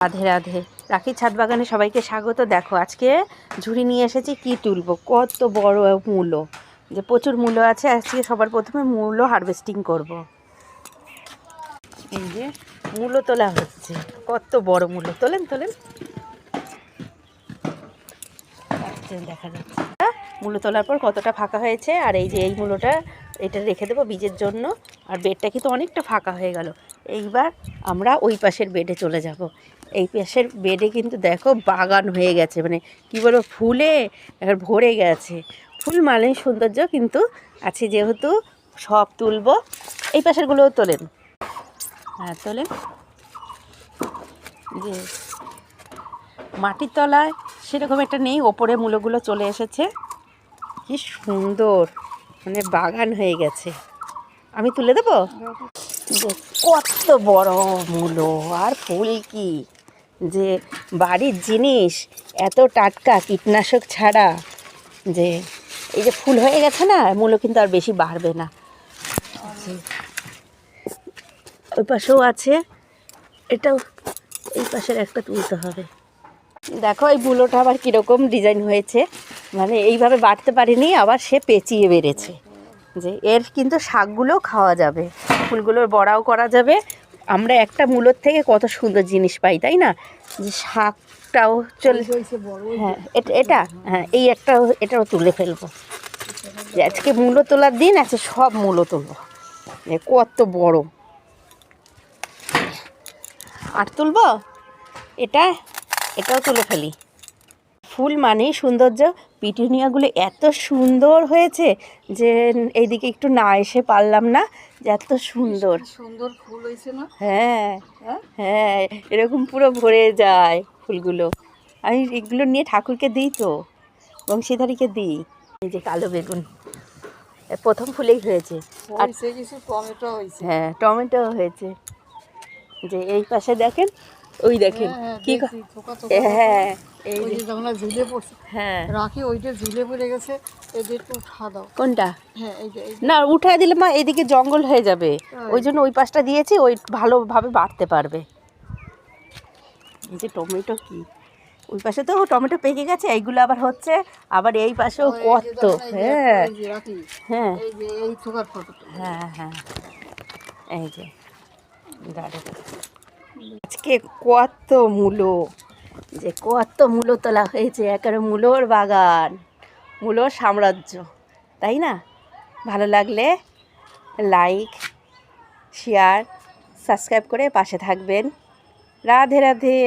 রাধে রাধে। রাখির ছাদ বাগানে সবাইকে স্বাগত। দেখো আজকে ঝুড়ি নিয়ে এসেছি, কি তুলবো, কত বড় মূলো, যে প্রচুর মূলো আছে। আজকে সবার প্রথমে মূলো হারভেস্টিং করব। এই যে মূলো তোলা হচ্ছে, কত বড় মূলো। তোলেন তোলেন, দেখা যাচ্ছে মূলো তোলার পর কতটা ফাঁকা হয়েছে। আর এই যে এই মূলোটা, এটা রেখে দেবো বীজের জন্য। আর বেডটা কিন্তু অনেকটা ফাঁকা হয়ে গেল। এইবার আমরা ওই পাশের বেডে চলে যাব। এই পাশের বেডে কিন্তু দেখো বাগান হয়ে গেছে, মানে কি বলবো, ফুলে এখন ভরে গেছে। ফুল মানেই সৌন্দর্য, কিন্তু আছে যেহেতু সব তুলবো। এই পাশেরগুলোও তোলেন, হ্যাঁ তোলেন। যে মাটির তলায় সেরকম একটা নেই, ওপরে মূলগুলো চলে এসেছে। কি সুন্দর, মানে বাগান হয়ে গেছে। আমি তুলে দেবো। যে কত বড় মূলো আর ফুল, কি যে বাড়ির জিনিস, এত টাটকা, কীটনাশক ছাড়া। যে এই যে ফুল হয়ে গেছে না, মূলো কিন্তু আর বেশি বাড়বে না। ওই পাশেও আছে, এটাও এই পাশের একটা তুলতে হবে। দেখো এই মূলোটা আবার কীরকম ডিজাইন হয়েছে, মানে এইভাবে বাড়তে পারিনি, আবার সে পেঁচিয়ে বেড়েছে। যে এর কিন্তু শাকগুলোও খাওয়া যাবে, ফুলগুলোর বড়াও করা যাবে। আমরা একটা মূলোর থেকে কত সুন্দর জিনিস পাই, তাই না? যে শাকটাও চলে, হ্যাঁ এটা হ্যাঁ, এই একটাও, এটাও তুলে ফেলবো। যে আজকে মূলো তোলার দিন আছে, সব মূলো তুলবো। কত বড়, আর তুলবো এটাও তুলে ফেলি। ফুল মানেই সৌন্দর্য। পিটুনিয়াগুলো এত সুন্দর হয়েছে যে এইদিকে একটু না এসে পারলাম না, যে এত সুন্দর সুন্দর ফুল হয়েছে না। হ্যাঁ হ্যাঁ, এরকম পুরো ভরে যায় ফুলগুলো। আমি এগুলো নিয়ে ঠাকুরকে দিই, তো বংশীধারীকে দিই। এই যে কালো বেগুন প্রথম ফুলেই হয়েছে, আর কিছু টমেটো হয়েছে। হ্যাঁ টমেটো হয়েছে। যে এই পাশে দেখেন, ওই দেখেন কি, হ্যাঁ এই যে যখন ঝুলে পড়ছে, হ্যাঁ রাখি ওইটা ঝুলে পড়ে গেছে, এই যে একটু উঠা দাও। কোনটা? হ্যাঁ এই যে না উঠায় দিলে মা এইদিকে জঙ্গল হয়ে যাবে, ওই জন্য ওই পাশটা দিয়েছি, ওই ভালোভাবে বাড়তে পারবে। এই যে টমেটো, কি ওই পাশে তো টমেটো পেকে গেছে, এইগুলো আবার হচ্ছে, আবার এই পাশেও কত। হ্যাঁ হ্যাঁ হ্যাঁ হ্যাঁ, এই যে দাঁড়ান, আজকে কত মূলো, যে কত মূলো তোলা হয়েছে, একেবারে মূলোর বাগান, মূলোর সাম্রাজ্য, তাই না? ভালো লাগলে লাইক, শেয়ার, সাবস্ক্রাইব করে পাশে থাকবেন। রাধে রাধে।